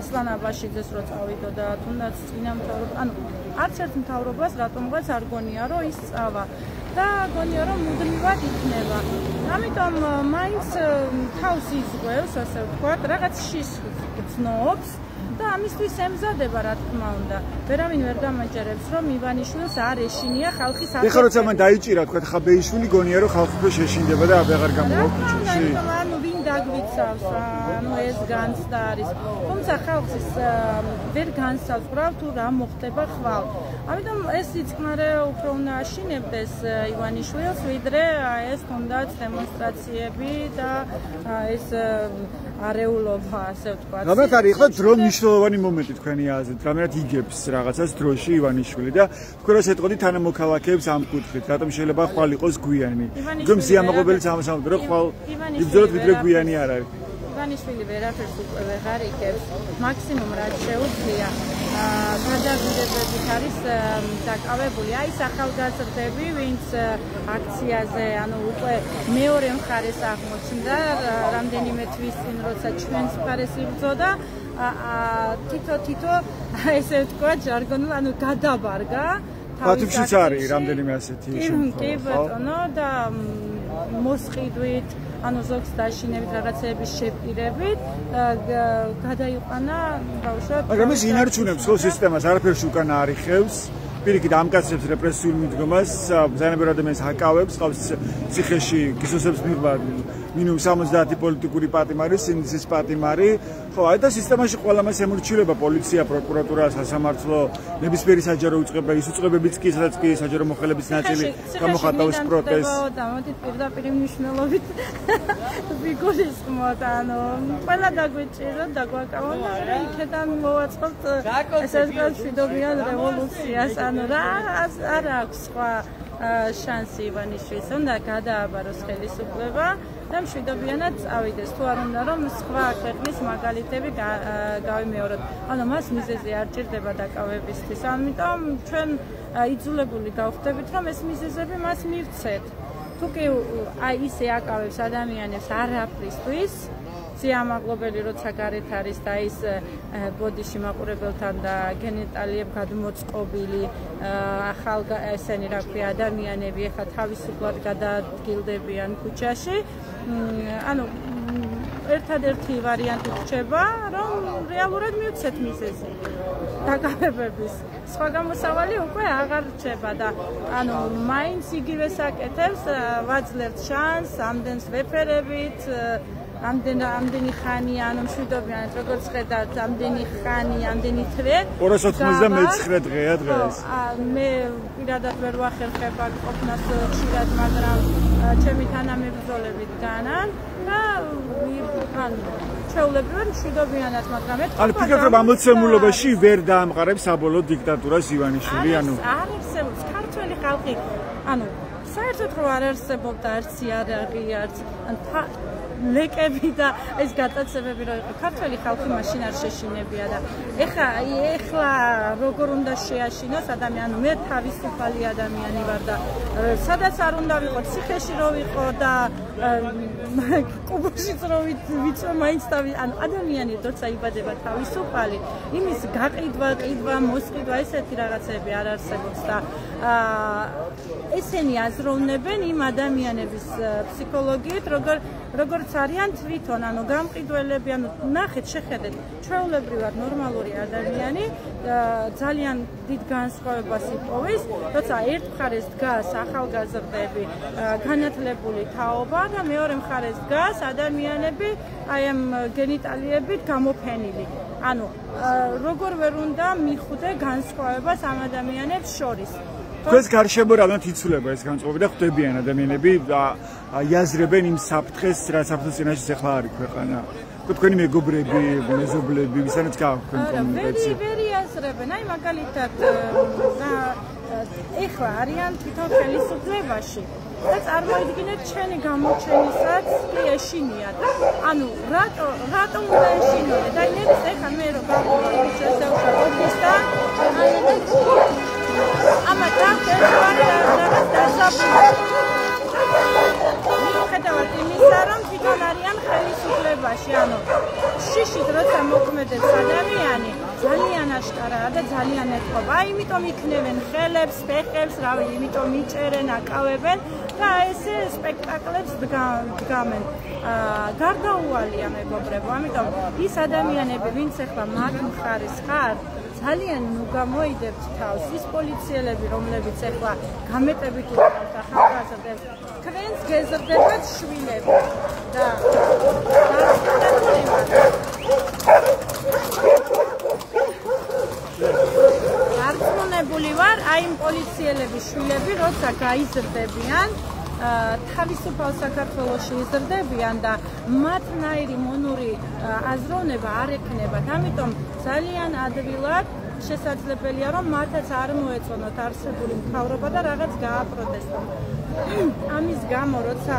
ასლან აბაშიძეს რო წავიდო და თუნდაც წინა მთავრობა, ანუ არც ერთ მთავრობას რატომღაც არ გონია რომ ის წავა და გონია რომ მუდმივად იქნება. ამიტომ მაინც თავს იზღვევს, ასე ვთქვათ, რაღაც შიშს გრძნობს და ამისთვის ემზადება, რა თქმა უნდა. ვერავინ ვერ გამაჯერებს, რომ ივანიშვილს არ ეშინია ხალხის აკეთება. ეხლა როცა მან დაიჭირა, თქვა ხაბეიშვილი გონია რომ ხალხი უფრო შეშინდება და აღარ გამოვა ქუჩაში. ანუ ვინ დაგვიცავს, ანუ ეს განცდა არის. თუმცა ხალხს ვერ განსაზღვრავ თუ რა მოხდება ხვალ. ამიტომ ეს სიწყნარე უფრო უნდა აშინებდეს ივანიშვილს, ვიდრე ეს თუნდაც დემონსტრაციები და ეს არეულობა, ასე ვთქვათ. რამეთ არის ახლა დრო მნიშვნელოვანი მომენტი თქვენი აზრით, რამეთ იგებს რაღაცას დროში ივანიშვილი და თქვენ რა შეტყოდით თანამოქალაქეებს ამ კუთხით, რატომ შეიძლება ხვალ იყოს გვიანი? გომ სიამაყობელი სამსამართლო რომ ხვალ იბრძოლოთ ვიდრე გვიანი არ არის. ივანიშვილი ვერაფერს უკვე ვეღარ იგებს, მაქსიმუმ რაც შეუძლია გადაგვირებებით არის დაკავებული. აი ეს ახალგაზრდები, ვინც აქციაზე, ანუ უკვე მეორე მხარეს აღმოჩნდა რამდენიმე თვის წინ, როცა ჩვენს მხარეს იბრძოდა, თითო ესე ვთქვათ, ჟარგონულ, ანუ გადაბარგა. ბათუმშიც არის რამდენიმე ასეთი შემთხვევა. კი ბატონო და მოსყიდვით, ანუ ზოგს დაშინებით რაღაცეების შეპირებით გადაიყვანა ბავშვად. მაგრამ ეს ინარჩუნებს ხო სისტემას, არაფერში უკან არ იხევს. პირიქით ამკაცებს რეპრესიულ მიდგომას, ზანებერ ადამიანს აკავებს, ყავს ციხეში გისოსებს მიღება მინიმუმ 70 პოლიტიკური პატიმარი, სინდისის პატიმარი. ხო, აი და სისტემაში ყველა მას ემორჩილება პოლიცია, პროკურატურა, სასამართლო, ნებისმიერი საჯარო უწყება, ის უწყებებიც კი, სადაც კი საჯარო მოხელების ნაწილი გამოხატავს პროტესტს. და მოდით პირდაპირ მნიშვნელობით ვიგულისხმოთ, ანუ ყველა დაგვიჭიროთ, დაგვაკავონ და იქიდან მოვაწყობთ ესე ვთქვათ მშვიდობიან რევოლუციას, ანუ რა არ აქვს სხვა შანსი ივანიშვილს, უნდა გადააბაროს ხელისუფლება და მშვიდობიანად წავიდეს. თუ არ უნდა რომ სხვა ქვეყნის მაგალითები გავიმეოროთ. ანუ მას მიზეზი არ ჭირდება დაკავებისთვის. ამიტომ ჩვენ იძულებული გავხდებით, რომ ეს მიზეზები მას მივცეთ. თუ კი აი ისე აკავებს ადამიანებს არაფრისთვის, სიამაყლობელი როცა გარეთ არის და ის ბოდიში მაყურებელთან და გენიტალიებ გადმოწყობილი ესენი რა ქვია ადამიანები ახლა თავისუფლად გადაადგილდებიან ქუჩაში. ანუ ერთადერთი ვარიანტი რჩება, რომ რეალურად მივცეთ მიზეზი დაკავებების. სხვა გამოსავალი უკვე აღარ რჩება და ანუ მაინც იგივე საკეთებს ვაძლევთ შანსს, ამდენს ვეფერებით, ამდენი ხანი, ანუ მშვიდობიანად, როგორც ხედავთ, ამდენი ხანი, ამდენი თვე. 299 დღეა დღეს. მე პირადად ვერ ვახერხება ყოფნას ხშირად, მაგრამ ჩემი თანამებრძოლებით განან და ანუ ჩვეულებრივად მშვიდობიანად, მაგრამ ეთქვა. ანუ ფიქრობ რომ ამოცემულობაში ვერ დაამყარებს საბოლოო დიქტატურას ივანიშვილი, ანუ არ არსებობს ქართველი ხალხი, ანუ საერთოდ რო არ არსებობდა არც იარაღი, არც ლეკები და ეს გატაცებები რო იყო ქართველი ხალხი მაშინ არ შეშინებია და ეხლა როგორ უნდა შეაშინოს ადამიანი, მე თავისუფალი ადამიანი ვარ და სადაც არ უნდა ვიყო, ციხეში რო ვიყო და კუბოშიც რო ვიცო მაინც ანუ ადამიანი როცა იბადება თავისუფალი, იმის გაყიდვა, ყიდვა, მოსყიდვა ესეთი რაღაცები არ არსებობს და ესენი აზროვნებენ იმ ადამიანების ფსიქოლოგიით, როგორც არიან თვითონ, ანუ გამყიდველები, ანუ ნახეთ, შეხედეთ, ჩვეულებრივად ნორმალური ადამიანი ძალიან დიდ განსხვავებას იპოვის, როცა ერთ მხარეს დგას ახალგაზრდები, განათლებული თაობა და მეორე მხარეს დგას ადამიანები, აი ამ გენიტალიებით გამოფენილი. ანუ როგორ ვერ უნდა მიხვდე განსხვავებას ამ ადამიანებს შორის. თქვენს გარშემო რამდენად იცვლება ეს განწყობი და ხვდებიან ადამიანები იაზრებენ იმ საფრთხეს, რაც საფრთხის წინაშე ახლა არის ქვეყანა. თქვენი მეგობრები, მეზობლები, ვისანაც გააქვთ კომუნიკაცია. ვერ იაზრებენ, აი მაგალითად ეხლა არიან თვითონ ხელისუფლებაში და წარმოიდგინეთ ჩვენი გამოჩენისაც კი ეშინიათ. ანუ რატომ უნდა ეშინოდე? და ნეც ეხლა მე რო გავყოლე შესაძლოა ოფისთან ამიტომ ეს დასაბუთი. მიუხედავად იმისა, რომ თვითონ არიან ხელისუფლებაში, ანუ შიშით როცა მოქმედებს ადამიანი, ძალიან აშკარაა და ძალიან ეთყობა. აი, იმიტომ იქნევენ ხელებს, ფეხებს, რავი, იმიტომ იჭერენ, აკავებენ და ესე სპექტაკლებს დგამენ. გარდაუვალია მეგობრებო, ამიტომ ის ადამიანები, ვინც ახლა მათ მხარეს ხარ, ძალიან გამოიდებთ თავს ის პოლიციელები, რომლებიც ახლა გამეტებით უყურებთ ახალგაზრდებს, თქვენს გეზრდებათ შვილები და არწმუნებული ვარ, აი იმ პოლიციელების შვილები, როცა გაიზრდებიან, თავისუფალ საქართველოში იზრდებიან და მათნაირი მონური აზროვნება არ ექნებათ. ამიტომ ძალიან ადვილად შესაძლებელია, რომ მათაც არ მოეწონოთ არსებული მთავრობა და რაღაც გააპროტესტონ. ამის გამო, როცა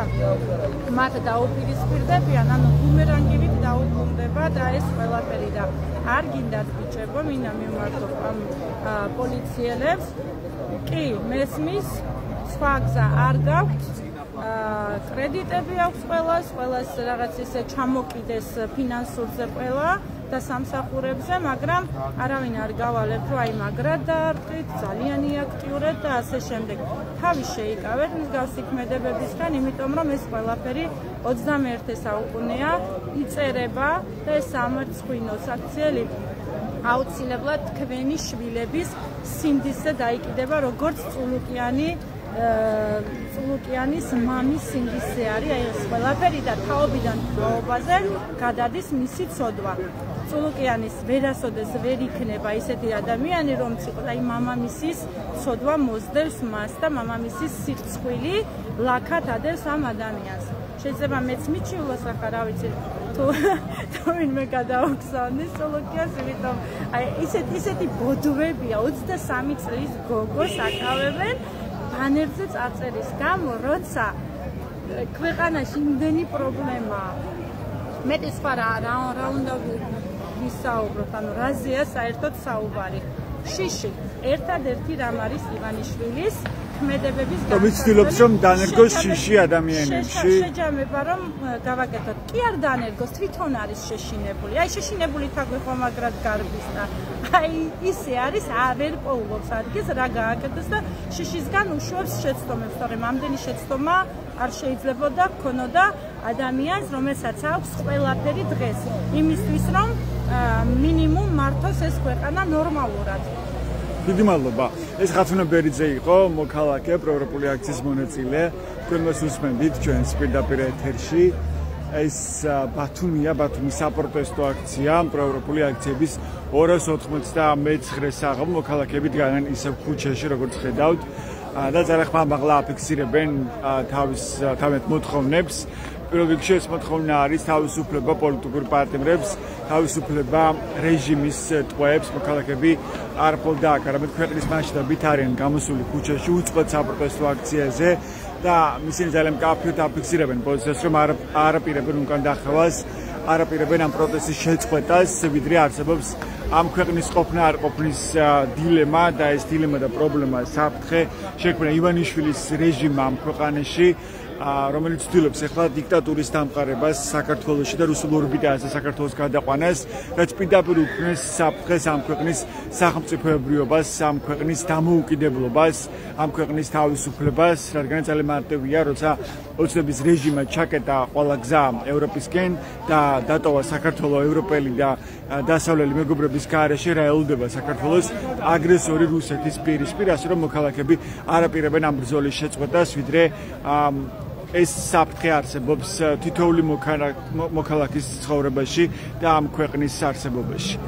მათ დაუპირისპირდებიან, ანუ ბუმერანგივით დაუბრუნდება და ეს ყველაფერი და არ გინდათ ბიჭებო, მინდა მივმართოთ ამ პოლიციელებს. კი, მესმის სხვა გზა არ გაქვთ, კრედიტები აქვს ყველას რაღაც ისე ჩამოკიდეს ფინანსურზე ყველა და სამსახურებზე, მაგრამ არავინ არ გავალებ, რომ აი მაგრად დაარყით, ძალიან იაქტიურეთ და ასე შემდეგ. თავი შეიკავეთ მსგავსი ქმედებებისგან, იმიტომ რომ ეს ყველაფერი 21 საუკუნეა იწერება და ეს სამარცხვინო საქციელი აუცილებლად თქვენი შვილების სინდისზე დაიკიდება, როგორც წულუკიანის მამის სინდისზე არის, აი ეს ყველაფერი და თაობიდან თაობაზე გადადის მისი ცოდვა. წულუკიანის ვერასოდეს ვერ იქნება ისეთი ადამიანი, რომ აი მამამისის ცოდვა მოსდევს მას და მამამისის სირცხვილი ლაქად ადევს ამ ადამიანს. შეიძლება მეც მიჩივლოს ახლა რა ვიცი თუ ვინმე გადაუგზავნის წულუკიანს, იმიტომ აი ისეთი ბოდვებია 23 წლის გოგოს აკავებენ ბანერზე წარწერის გამო, როცა ქვეყანაში იმდენი პრობლემაა. მეტი სხვა რა უნდა ვისაუბროთ, ანუ რაზეა საერთოდ საუბარი. შიში, ერთადერთი რამ არის ივანიშვილის ქმედებების და ვიცდილობს რომ დანერგოს შიში ადამიანებში შეჯამება რომ გავაკეთოთ კი არ დანერგოს თვითონ არის შეშინებული აი შეშინებული თაგვიხო მაგრად გარბის და აი ისე არის ვერ პოულობს ადგეს რა გააკეთოს და შიშისგან უშვებს შეცდომებს თორემ ამდენი შეცდომა არ შეიძლება და ქონოდა ადამიანს რომელსაც აქვს ყველაფერი დღეს იმისთვის რომ მინიმუმ მართოს ეს ქვეყანა ნორმალურად დიდი მადლობა ეს ხათუნა ბერიძე იყო მოქალაქე პროევროპული აქციის მონაწილე თქვენ მას უსმენთ ჩვენს პირდაპირ ეთერში ეს ბათუმია ბათუმის საპროტესტო აქცია პროევროპული აქციების 299 საღამო მოქალაქეები დგანან ისევ ქუჩაში როგორც ხედავთ და ძარახმამაღლა აფიქსირებენ თავის მოთხოვნებს პირველ რიგში ეს მოთხოვნა არის თავისუფლება პოლიტიკურ პარტნიორებს თავისუფლება რეჟიმის ტყვეებს მოქალაქეები არ ფოლდაკ არამედ ქვეყნის მასშტაბით არიან გამოსული ქუჩაში უწყლოდ საპროტესტო აქციაზე და ისინი ძალიან მკაფიოდ აფიქსირებენ პოზიციას რომ არ აპირებენ უკან დახევას არ აპირებენ ამ პროტესტის შეწყვეტას ვიდრე არსებობს ამ ქვეყნის ყოფნა არ ყოფნის დილემა და ეს დილემა და პრობლემა საფრთხე შექმნა ივანიშვილის რეჟიმმა ამ ქვეყანაში რომელიც ცდილობს ახლა დიქტატურის დამყარებას საქართველოში და რუსულ ორბიტაზე საქართველოს გადაყვანას, რაც პირდაპირ უქმნის საფრთხეს ამ ქვეყნის სახელმწიფოებრიობას, ამ ქვეყნის დამოუკიდებლობას, ამ ქვეყნის თავისუფლებას, რადგან ძალიან მარტივია, როცა ოცნების რეჟიმმა ჩაკეტა ყველა გზა ევროპისკენ და დატოვა საქართველოს ევროპელი და დასავლელი მეგობრების გარეშე რა ელოდება საქართველოს აგრესორი რუსეთის პირისპირ, ასე რომ მოქალაქეები არ აპირებენ ამ ბრძოლის შეწყვეტას, ვიდრე ეს საფრთხე არსებობს თითოეული მოქალაქის ცხოვრებაში და ამ ქვეყნის არსებობაში.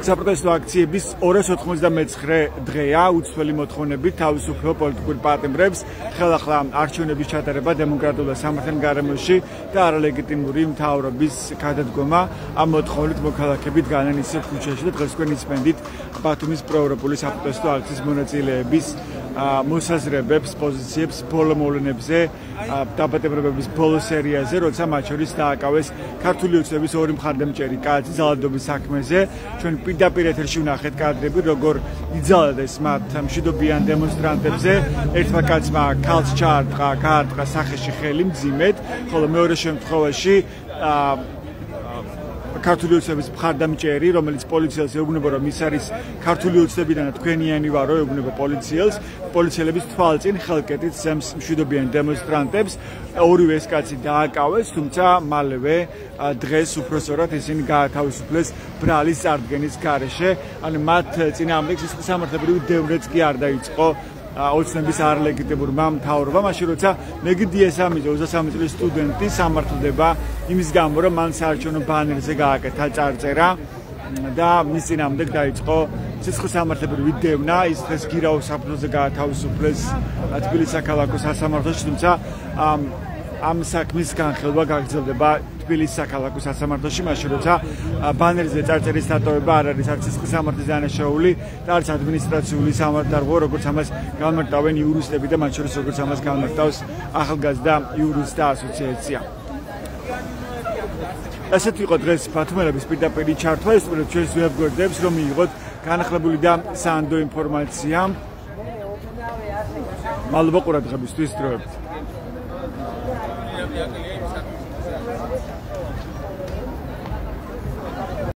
საპროტესტო აქციების 299 დღეა უცვლელი მოთხოვნებით თავისუფლება პოლიტიკურ პარტნიორებს, ხელახლა არჩევნების ჩატარება დემოკრატიულ და სამართლიან გარემოში და არალეგიტიმური მთავრობის გადადგომა. ამ მოთხოვნით მოქალაქეები დგანან ისევ ქუჩაში და დღეს თქვენ იცმენდით ბათუმის პროევროპული საპროტესტო აქციის მონაწილეების მოსაზრებებს, პოზიციებს ბოლო მოვლენებზე, დაბატებებების ბოლო სერიაზე, როცა მათ შორის დააკავეს ქართული ოცნების ორი მხარდამჭერი კაცი ძალადობის საქმეზე. ჩვენ პირდაპირ ეთერში ვნახეთ კადრები, როგორ იძალადეს მათ მშვიდობიან დემონსტრანტებზე. ერთმა კაცმა ქალს გაარტყა სახეში ხელი მძიმედ, ხოლო მეორე შემთხვევაში ქართული ოცნების მხარდამჭერი, რომელიც პოლიციელს ეუბნება, რომ ის არის ქართული ოცნებიდან და თქვენიანი ვარო, ეუბნება პოლიციელს, პოლიციელების თვალწინ ხელკეტით სემს მშვიდობიან დემონსტრანტებს. ორივე ეს კაცი დააკავეს, თუმცა მალევე დღეს უпроსორად ისინი გაათავისუფლეს ბრალის წარდგენის გარეშე. ანუ მათ წინააღმდეგ სამართლებრივი დევნაც კი არ დაიწყო ოცნების არალეგიტიმურმა მთავრობამ, მაშინ როცა მეგდი ესამიძე 23 წლის სტუდენტი სამართლდება იმის გამო, რომ მან საარჩევნო ბანერზე გააკეთა წარწერა და მის წინააღმდეგ დაიწყო სისხლის სამართლებრივი დევნა. ის დღეს გირაოს საფრთხეზე გაათავისუფლეს თბილისის საქალაქო სასამართლოში, თუმცა ამ საქმის განხილვა გაგრძელდება თბილისის საქალაქო სასამართლოში, მაშინ როცა ბანერზე წარწერის დატოვება არ არის არც სისხლის სამართლის დანაშაული და არც ადმინისტრაციული სამართალდარღვევა, როგორც ამას განმარტავენ იურისტები და მათ შორის როგორც ამას განმარტავს ახალგაზრდა იურისტთა ასოციაცია. ასეთი იყო დღეს ბათუმელების პირდაპირი ჩართვა, ეს უბრალოდ ჩვენს ვებგვერდებს, რომ მიიღოთ განახლებული და საანდო ინფორმაცია. მადლობა ყურადღებისთვის, დროებით.